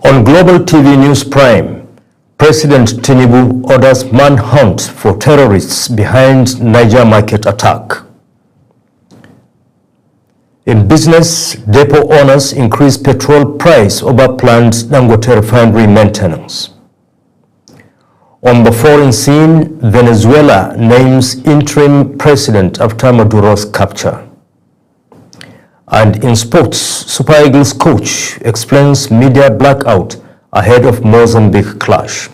On Global TV News Prime, President Tinubu orders manhunt for terrorists behind Niger market attack. In business, depot owners increase petrol price over planned Dangote refinery maintenance. On the foreign scene, Venezuela names interim president after Maduro's capture. And in sports, Super Eagles coach explains media blackout ahead of Mozambique clash.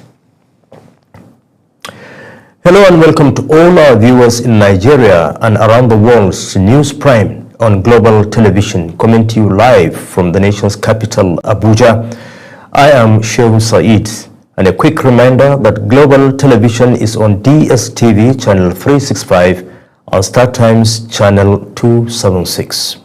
Hello and welcome to all our viewers in Nigeria and around the world to News Prime on Global Television, coming to you live from the nation's capital, Abuja. I am Shehu Said, and a quick reminder that Global Television is on DSTV channel 365 and Star Times channel 276.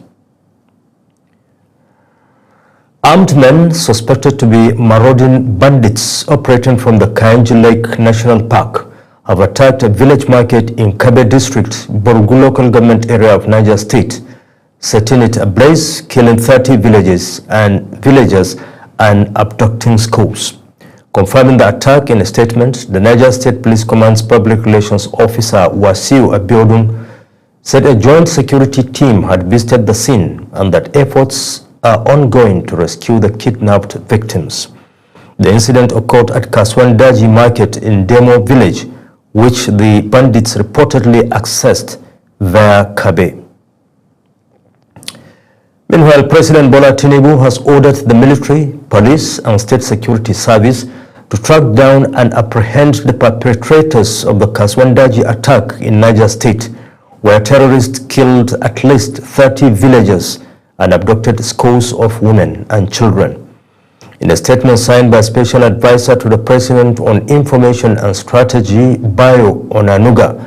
Armed men suspected to be marauding bandits operating from the Kainji Lake National Park have attacked a village market in Kabe District, Borgu local government area of Niger State, setting it ablaze, killing 30 villagers and abducting schools. Confirming the attack in a statement, the Niger State Police Command's Public Relations Officer Wasiu Abiodun said a joint security team had visited the scene and that efforts are ongoing to rescue the kidnapped victims. The incident occurred at Kaswandaji Market in Demo village, which the bandits reportedly accessed via Kabe. Meanwhile, President Bola Tinubu has ordered the military, police and state security service to track down and apprehend the perpetrators of the Kaswandaji attack in Niger State, where terrorists killed at least 30 villagers and abducted scores of women and children. In a statement signed by Special Advisor to the President on Information and Strategy, Bayo Onanuga,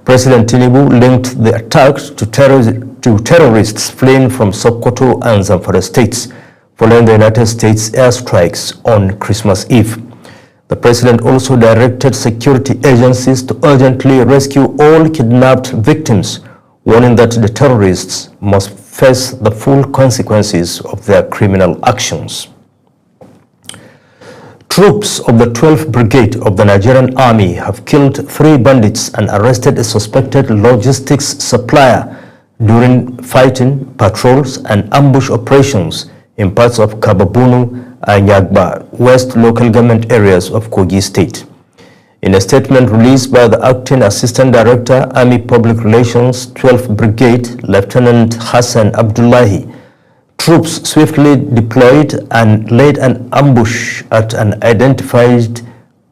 President Tinubu linked the attack to terrorists fleeing from Sokoto and Zamfara states following the United States airstrikes on Christmas Eve. The President also directed security agencies to urgently rescue all kidnapped victims, warning that the terrorists must face the full consequences of their criminal actions. Troops of the 12th Brigade of the Nigerian Army have killed 3 bandits and arrested a suspected logistics supplier during fighting, patrols and ambush operations in parts of Kababunu and Yagba West local government areas of Kogi State. In a statement released by the Acting Assistant Director, Army Public Relations, 12th Brigade, Lieutenant Hassan Abdullahi, troops swiftly deployed and laid an ambush at an identified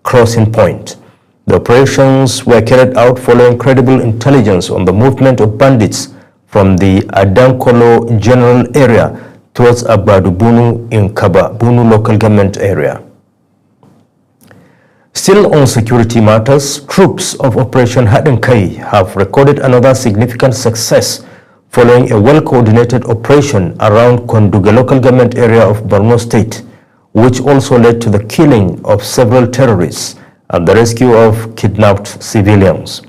crossing point. The operations were carried out following credible intelligence on the movement of bandits from the Adankolo general area towards Abadubunu in Kababunu local government area. Still on security matters, troops of Operation Hadenkai have recorded another significant success following a well-coordinated operation around Konduga local government area of Borno State, which also led to the killing of several terrorists and the rescue of kidnapped civilians.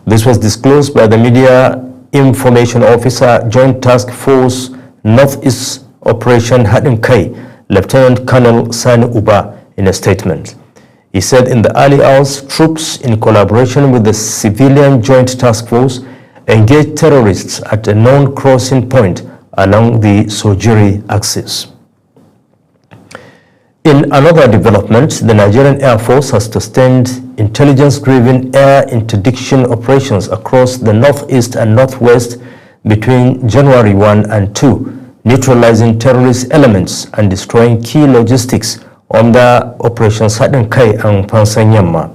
This was disclosed by the Media Information Officer, Joint Task Force Northeast Operation Hadenkai, Lieutenant Colonel Sani Uba, in a statement. He said in the early hours, troops in collaboration with the Civilian Joint Task Force engaged terrorists at a known crossing point along the Sojiri axis. In another development, the Nigerian Air Force has sustained intelligence-driven air interdiction operations across the northeast and northwest between January 1 and 2, neutralizing terrorist elements and destroying key logistics under Operation Hadenkai and Pansanyama.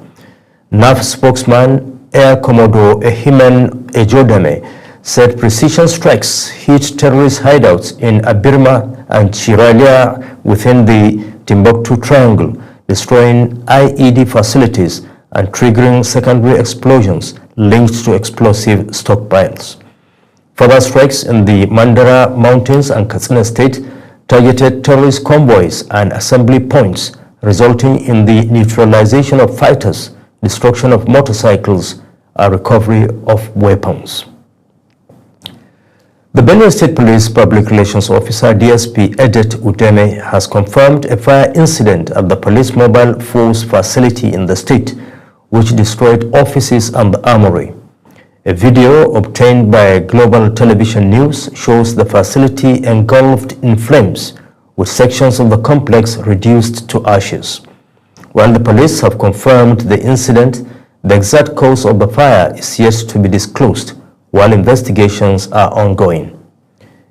NAF spokesman Air Commodore Ehimen Ejodame said precision strikes hit terrorist hideouts in Abirma and Chiralia within the Timbuktu Triangle, destroying IED facilities and triggering secondary explosions linked to explosive stockpiles. Further strikes in the Mandara Mountains and Katsina State targeted terrorist convoys and assembly points, resulting in the neutralization of fighters, destruction of motorcycles, and recovery of weapons. The Benue State Police Public Relations Officer DSP Edet Udeme has confirmed a fire incident at the Police Mobile Force facility in the state, which destroyed offices and the armory. A video obtained by Global Television News shows the facility engulfed in flames, with sections of the complex reduced to ashes. While the police have confirmed the incident, the exact cause of the fire is yet to be disclosed, while investigations are ongoing.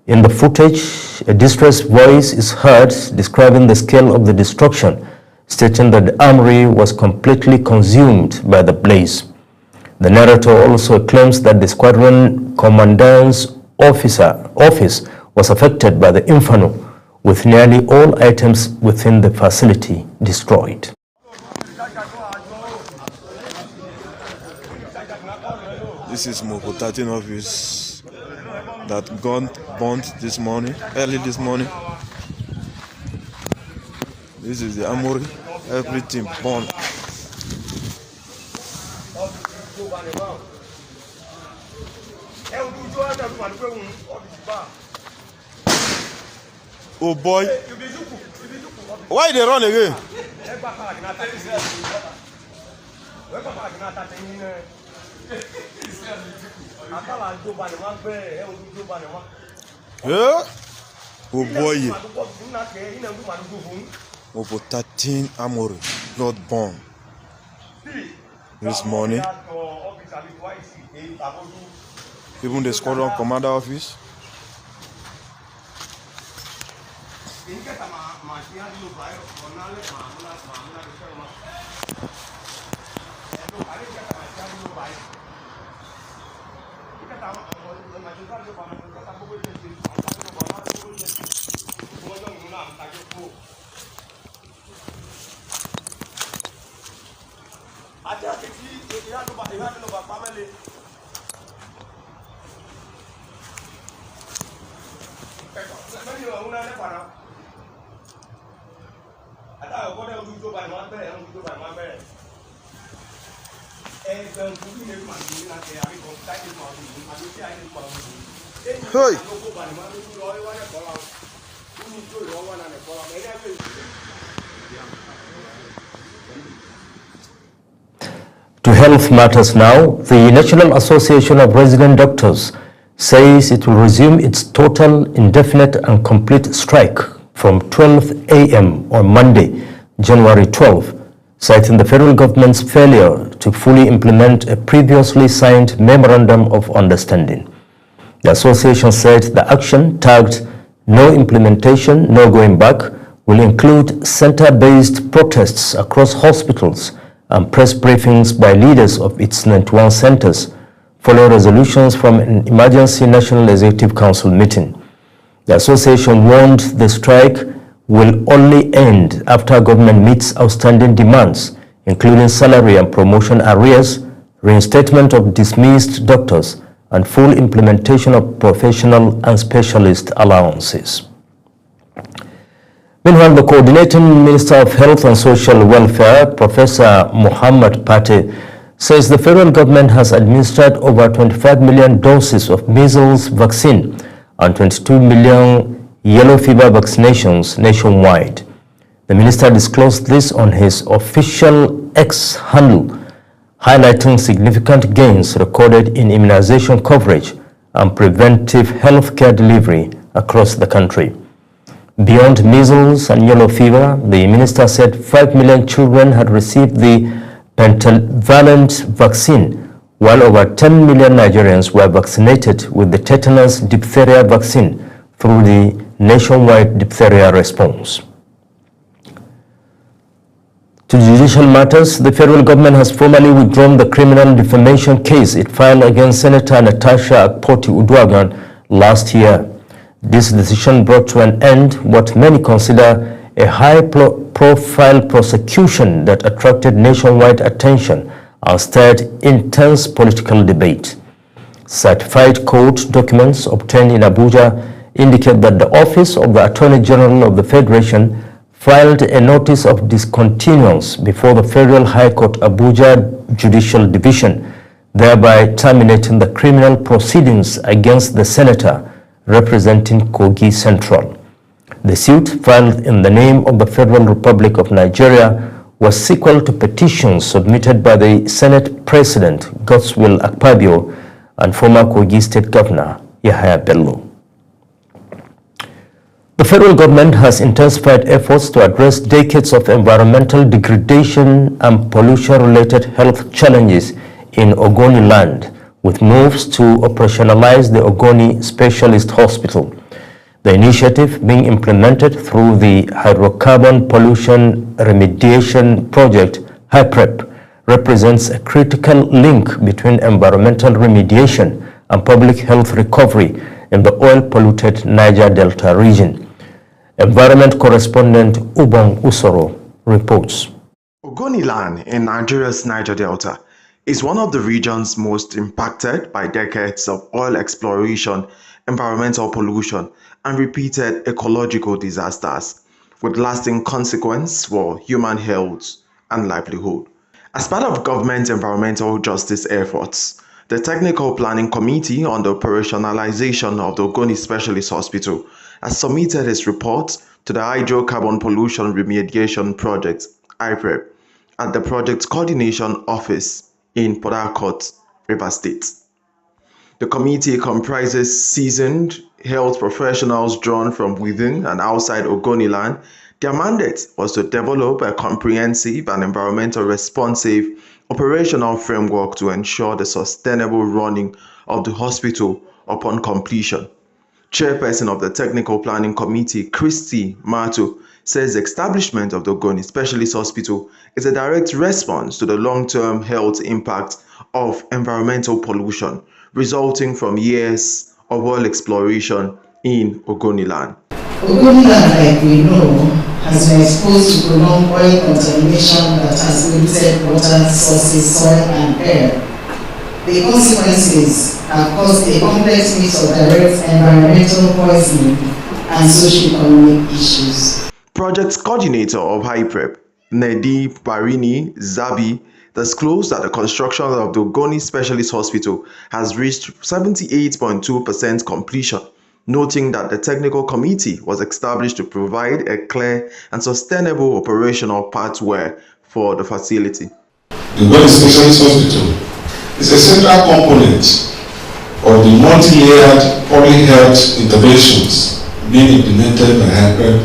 In the footage, a distressed voice is heard describing the scale of the destruction, stating that the armory was completely consumed by the blaze. The narrator also claims that the squadron commandant's office was affected by the inferno, with nearly all items within the facility destroyed. This is Moko 13 office that got burnt this morning, early this morning. This is the armory, everything burnt. Oh boy, why they run again? Yeah? Oh boy. Over 13 armory got born this morning. Even the squadron commander office. Hey. To health matters now, the National Association of Resident Doctors says it will resume its total, indefinite and complete strike from 12 a.m. on Monday, January 12, citing the federal government's failure to fully implement a previously signed Memorandum of Understanding. The association said the action, tagged "No Implementation, No Going Back," will include center-based protests across hospitals and press briefings by leaders of its 91 centers, following resolutions from an emergency National Executive Council meeting. The association warned the strike will only end after government meets outstanding demands, including salary and promotion arrears, reinstatement of dismissed doctors, and full implementation of professional and specialist allowances. Meanwhile, the Coordinating Minister of Health and Social Welfare, Professor Muhammad Pate, says the federal government has administered over 25 million doses of measles vaccine and 22 million yellow fever vaccinations nationwide. The minister disclosed this on his official X handle, highlighting significant gains recorded in immunization coverage and preventive health care delivery across the country. Beyond measles and yellow fever, the minister said 5 million children had received the pentavalent vaccine, while over 10 million Nigerians were vaccinated with the tetanus diphtheria vaccine through the nationwide diphtheria response. To judicial matters, the federal government has formally withdrawn the criminal defamation case it filed against Senator Natasha Akpoti-Uduaghan last year. This decision brought to an end what many consider a high-profile prosecution that attracted nationwide attention and stirred intense political debate. Certified court documents obtained in Abuja indicate that the Office of the Attorney General of the Federation filed a notice of discontinuance before the Federal High Court Abuja Judicial Division, thereby terminating the criminal proceedings against the senator representing Kogi Central. The suit, filed in the name of the Federal Republic of Nigeria, was sequel to petitions submitted by the Senate President Godswill Akpabio and former Kogi State Governor Yahaya Bello. The federal government has intensified efforts to address decades of environmental degradation and pollution-related health challenges in Ogoni land, with moves to operationalize the Ogoni Specialist Hospital. The initiative, being implemented through the Hydrocarbon Pollution Remediation Project, HYPREP, represents a critical link between environmental remediation and public health recovery in the oil-polluted Niger Delta region. Environment correspondent Ubong Usoro reports. Ogoni land in Nigeria's Niger Delta is one of the regions most impacted by decades of oil exploration, environmental pollution, and repeated ecological disasters, with lasting consequences for human health and livelihood. As part of government environmental justice efforts, the Technical Planning Committee on the Operationalization of the Ogoni Specialist Hospital has submitted its report to the Hydrocarbon Pollution Remediation Project, HYPREP, at the Project Coordination Office in Port Harcourt, Rivers State. The committee comprises seasoned health professionals drawn from within and outside Ogoni land. Their mandate was to develop a comprehensive and environmental responsive operational framework to ensure the sustainable running of the hospital upon completion. Chairperson of the Technical Planning Committee, Christy Mato, says the establishment of the Ogoni Specialist Hospital is a direct response to the long-term health impact of environmental pollution resulting from years of oil exploration in Ogoni land. Ogoni land, like we know, has been exposed to prolonged oil contamination that has polluted water sources, soil, and air. The consequences have caused a complex mix of direct environmental poisoning and socio-economic issues. Project coordinator of HYPREP, Nedi Barini Zabi, disclosed that the construction of the Ogoni Specialist Hospital has reached 78.2% completion, noting that the technical committee was established to provide a clear and sustainable operational pathway for the facility. The Ogoni Specialist Hospital is a central component of the multi-layered public health interventions being implemented by HYPREP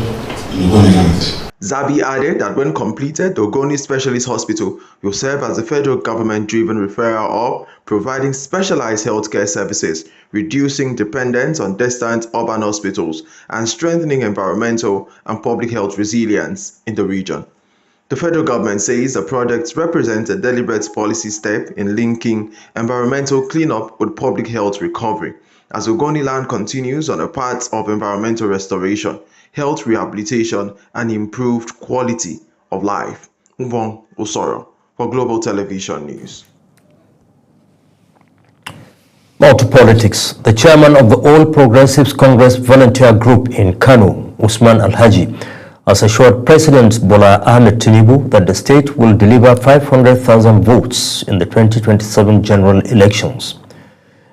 in Ogoni land. Zabi added that when completed, the Ogoni Specialist Hospital will serve as a federal government-driven referral hub, providing specialized healthcare services, reducing dependence on distant urban hospitals, and strengthening environmental and public health resilience in the region. The federal government says the project represents a deliberate policy step in linking environmental cleanup with public health recovery, as Ogoni land continues on a path of environmental restoration, health rehabilitation, and improved quality of life. Ubong Usoro for Global Television News. Now to politics. The chairman of the All Progressives Congress Volunteer Group in Kano, Usman Alhaji, has assured President Bola Ahmed Tinubu that the state will deliver 500,000 votes in the 2027 general elections.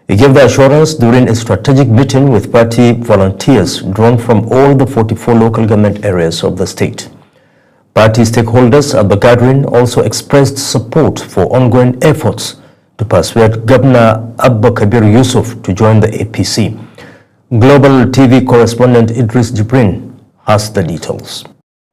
He gave the assurance during a strategic meeting with party volunteers drawn from all the 44 local government areas of the state. Party stakeholders at the gathering also expressed support for ongoing efforts to persuade Governor Abba Kabir Yusuf to join the APC. Global TV correspondent Idris Jibrin has the details.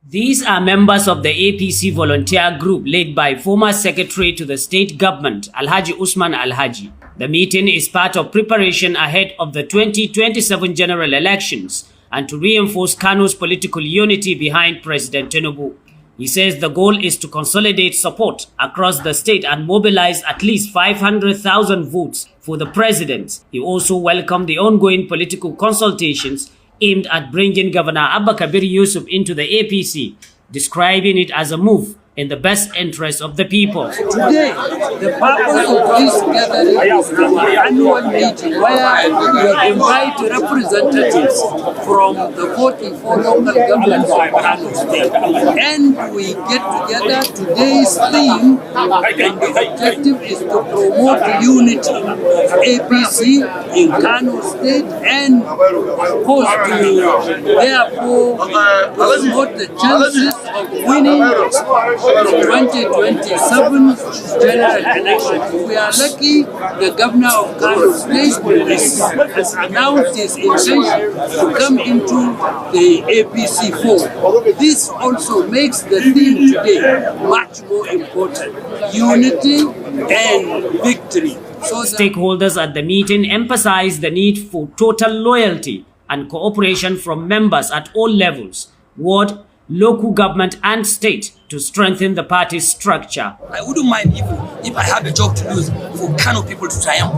These are members of the APC volunteer group led by former secretary to the state government, Alhaji Usman Alhaji. The meeting is part of preparation ahead of the 2027 general elections and to reinforce Kano's political unity behind President Tinubu. He says the goal is to consolidate support across the state and mobilize at least 500,000 votes for the president. He also welcomed the ongoing political consultations aimed at bringing Governor Abba Kabir Yusuf into the APC, describing it as a move in the best interest of the people. Today, the purpose of this gathering is our annual meeting where we invite representatives from the 44 local governments of Kano State. And we get together. Today's theme and the objective is to promote unity of APC in Kano State and of course to therefore promote the chances of winning the 2027 general election. We are lucky the governor of Kano State has announced his intention to come into the APC fold. This also makes the theme today much more important: unity and victory. So stakeholders at the meeting emphasized the need for total loyalty and cooperation from members at all levels, ward, local government and state, to strengthen the party's structure. I wouldn't mind if I have a job to lose for Kano people to triumph.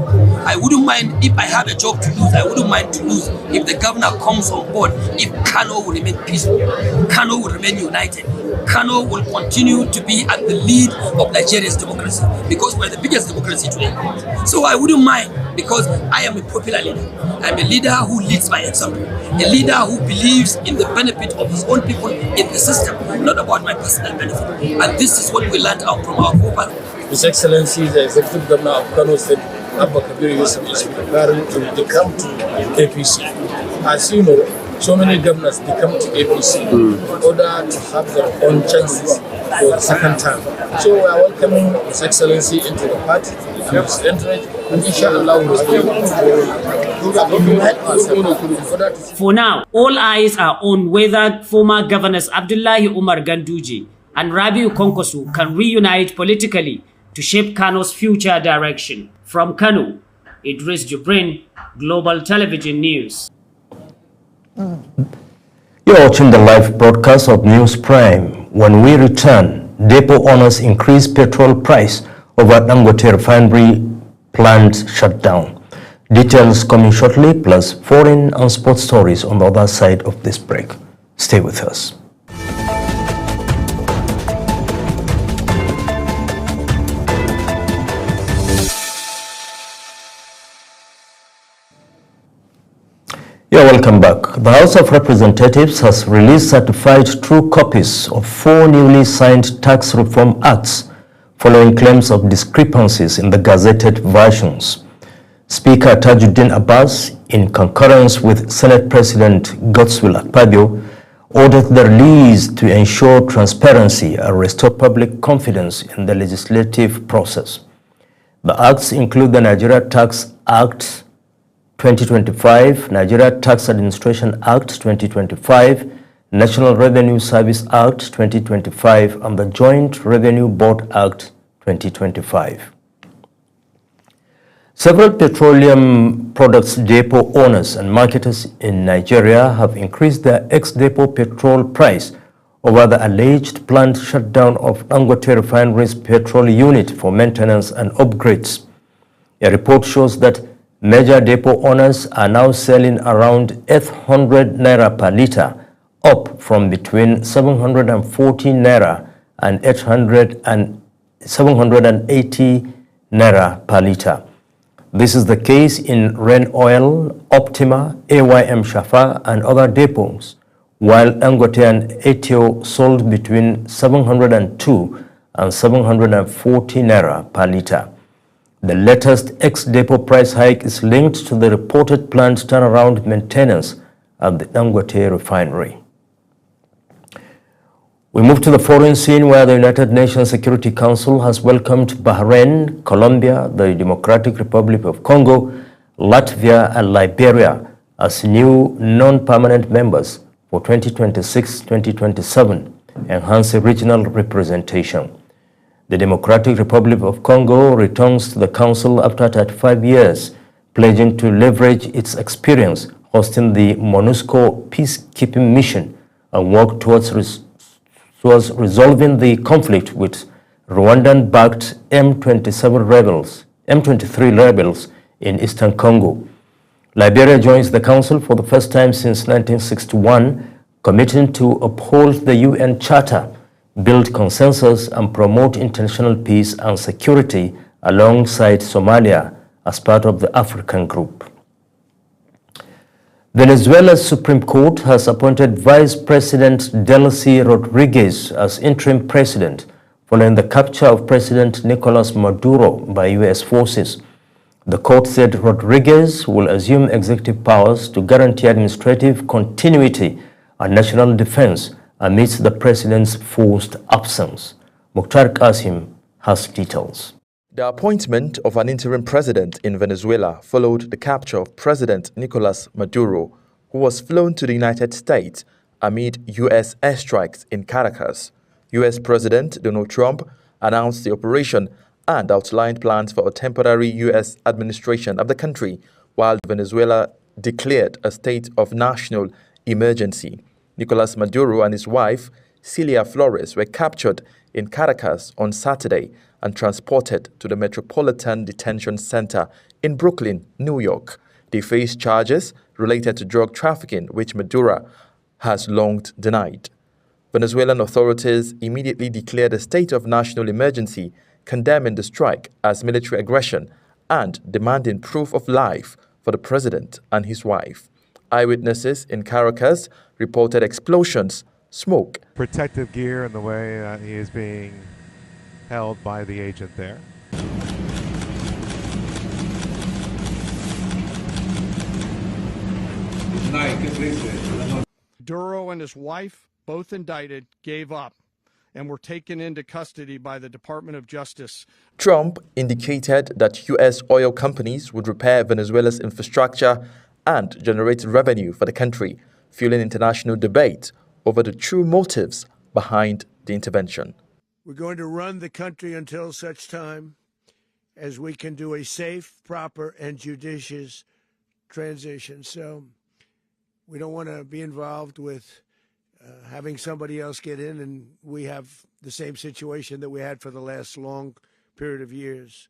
I wouldn't mind if I have a job to lose. I wouldn't mind to lose if the governor comes on board, if Kano will remain peaceful, Kano will remain united. Kano will continue to be at the lead of Nigeria's democracy because we're the biggest democracy today. So I wouldn't mind because I am a popular leader. I'm a leader who leads by example, a leader who believes in the benefit of his own people in the system, not about my personal benefit. And this is what we learned out from our forefathers. His Excellency, the Executive Governor of Kano State, Abba Kabir Yusuf, is preparing to come to APC. As you know, so many governors they come to APC in order to have their own chances for the second time. So we are welcoming His Excellency into the party and his entourage, and inshallah we will be able to help ourselves. For now, all eyes are on whether former governors Abdullahi Umar Ganduje and Rabiu Konkosu can reunite politically to shape Kano's future direction. From Kano, Idris Jubrin, Global Television News. You're watching the live broadcast of News Prime. When we return, depot owners increase petrol price over Dangote refinery plant shutdown. Details coming shortly, plus foreign and sports stories on the other side of this break. Stay with us. You're welcome back. The House of Representatives has released certified true copies of 4 newly signed tax reform acts following claims of discrepancies in the gazetted versions. Speaker Tajuddin Abbas, in concurrence with Senate President Godswill Akpabio, ordered the release to ensure transparency and restore public confidence in the legislative process. The acts include the Nigeria Tax Act 2025, Nigeria Tax Administration Act 2025, National Revenue Service Act 2025, and the Joint Revenue Board Act 2025. Several petroleum products depot owners and marketers in Nigeria have increased their ex-depot petrol price over the alleged planned shutdown of Dangote Refinery's petrol unit for maintenance and upgrades. A report shows that major depot owners are now selling around 800 naira per litre, up from between 740 naira and 780 naira per litre. This is the case in Rain Oil, Optima, AYM Shafa, and other depots, while Dangote and Etio sold between 702 and 740 naira per litre. The latest ex-depot price hike is linked to the reported planned turnaround maintenance at the Dangote refinery. We move to the foreign scene, where the United Nations Security Council has welcomed Bahrain, Colombia, the Democratic Republic of Congo, Latvia, and Liberia as new non-permanent members for 2026-2027, enhancing regional representation. The Democratic Republic of Congo returns to the Council after 35 years, pledging to leverage its experience hosting the MONUSCO peacekeeping mission and work towards resolving the conflict with Rwandan-backed M23 rebels in eastern Congo. Liberia joins the Council for the first time since 1961, committing to uphold the UN Charter, build consensus and promote international peace and security alongside Somalia as part of the African Group. Venezuela's Supreme Court has appointed Vice President Delcy Rodriguez as interim president following the capture of President Nicolas Maduro by U.S. forces. The court said Rodriguez will assume executive powers to guarantee administrative continuity and national defense amidst the president's forced absence. Mukhtar Qasim has details. The appointment of an interim president in Venezuela followed the capture of President Nicolas Maduro, who was flown to the United States amid U.S. airstrikes in Caracas. U.S. President Donald Trump announced the operation and outlined plans for a temporary U.S. administration of the country, while Venezuela declared a state of national emergency. Nicolas Maduro and his wife, Cilia Flores, were captured in Caracas on Saturday and transported to the Metropolitan Detention Center in Brooklyn, New York. They face charges related to drug trafficking, which Maduro has long denied. Venezuelan authorities immediately declared a state of national emergency, condemning the strike as military aggression and demanding proof of life for the president and his wife. Eyewitnesses in Caracas reported explosions, smoke. Protective gear in the way that he is being held by the agent there. Maduro and his wife, both indicted, gave up and were taken into custody by the Department of Justice. Trump indicated that U.S. oil companies would repair Venezuela's infrastructure and generate revenue for the country, fueling international debate over the true motives behind the intervention. We're going to run the country until such time as we can do a safe, proper, and judicious transition. So we don't want to be involved with having somebody else get in, and we have the same situation that we had for the last long period of years.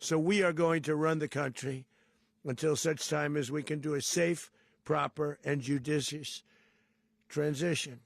So we are going to run the country until such time as we can do a safe, proper, and judicious transition.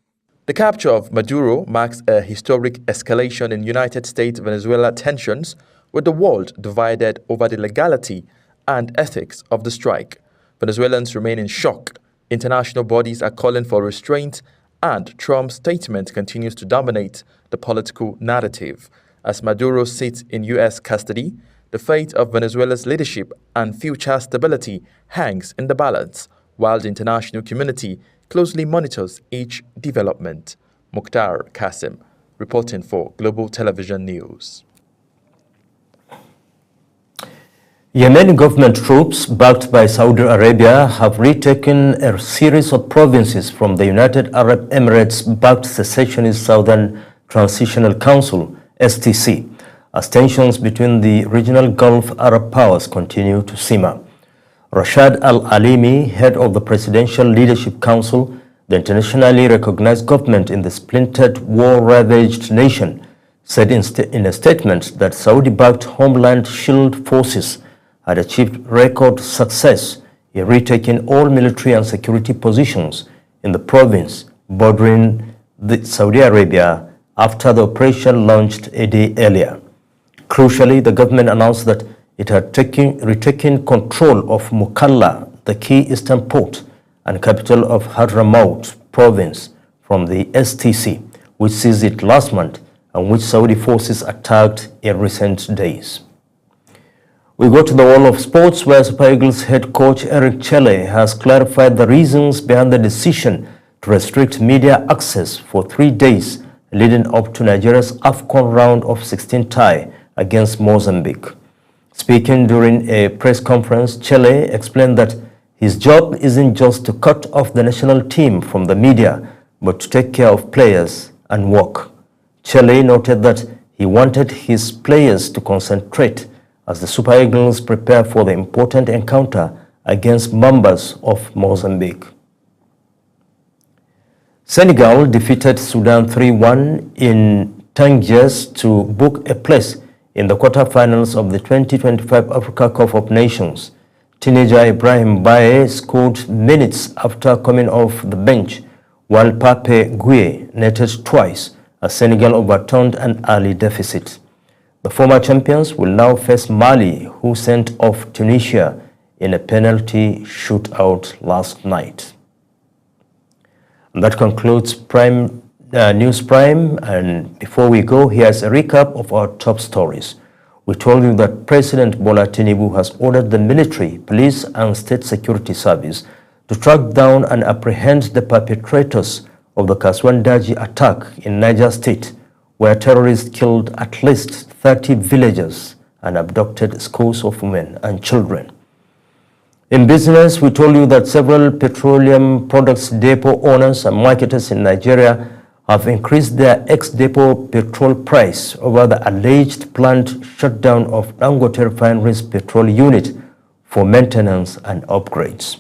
The capture of Maduro marks a historic escalation in United States-Venezuela tensions, with the world divided over the legality and ethics of the strike. Venezuelans remain in shock. International bodies are calling for restraint, and Trump's statement continues to dominate the political narrative. As Maduro sits in U.S. custody, the fate of Venezuela's leadership and future stability hangs in the balance, while the international community closely monitors each development. Mukhtar Qasim, reporting for Global Television News. Yemeni government troops, backed by Saudi Arabia, have retaken a series of provinces from the United Arab Emirates-backed secessionist Southern Transitional Council, STC, as tensions between the regional Gulf Arab powers continue to simmer. Rashad Al-Alimi, head of the Presidential Leadership Council, the internationally recognized government in the splintered, war-ravaged nation, said in a statement that Saudi-backed Homeland Shield forces had achieved record success in retaking all military and security positions in the province bordering Saudi Arabia after the operation launched a day earlier. Crucially, the government announced that it had retaken control of Mukalla, the key eastern port and capital of Hadramaut province, from the STC, which seized it last month and which Saudi forces attacked in recent days. We go to the world of sports, where Super Eagles head coach Eric Chelle has clarified the reasons behind the decision to restrict media access for 3 days leading up to Nigeria's AFCON round of 16 tie against Mozambique. Speaking during a press conference, Chelle explained that his job isn't just to cut off the national team from the media, but to take care of players and work. Chelle noted that he wanted his players to concentrate as the Super Eagles prepare for the important encounter against Mambas of Mozambique. Senegal defeated Sudan 3-1 in Tangiers to book a place in the quarterfinals of the 2025 Africa Cup of Nations. Teenager Ibrahim Baye scored minutes after coming off the bench, while Pape Gueye netted twice as Senegal overturned an early deficit. The former champions will now face Mali, who sent off Tunisia in a penalty shootout last night. And that concludes News Prime, and before we go, here's a recap of our top stories. We told you that President Bola Tinubu has ordered the military, police and state security service to track down and apprehend the perpetrators of the Kaswan Daji attack in Niger State, where terrorists killed at least 30 villagers and abducted scores of women and children. In business, we told you that several petroleum products depot owners and marketers in Nigeria have increased their ex-depot petrol price over the alleged planned shutdown of Dangote Refinery's petrol unit for maintenance and upgrades.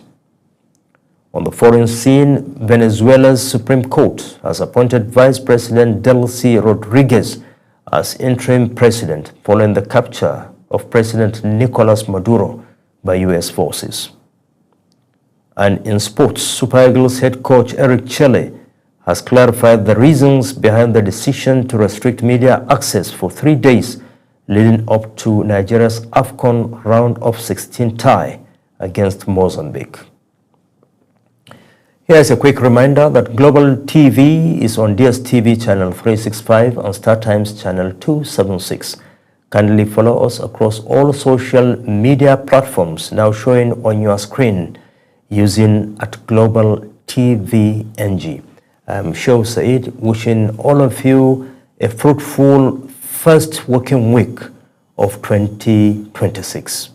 On the foreign scene, Venezuela's Supreme Court has appointed Vice President Delcy Rodriguez as interim president following the capture of President Nicolas Maduro by U.S. forces. And in sports, Super Eagles head coach Eric Chelle has clarified the reasons behind the decision to restrict media access for 3 days leading up to Nigeria's AFCON round of 16 tie against Mozambique. Here's a quick reminder that Global TV is on DSTV channel 365 and StarTimes channel 276. Kindly follow us across all social media platforms now showing on your screen using @GlobalTVNG. I'm Show Said, wishing all of you a fruitful first working week of 2026.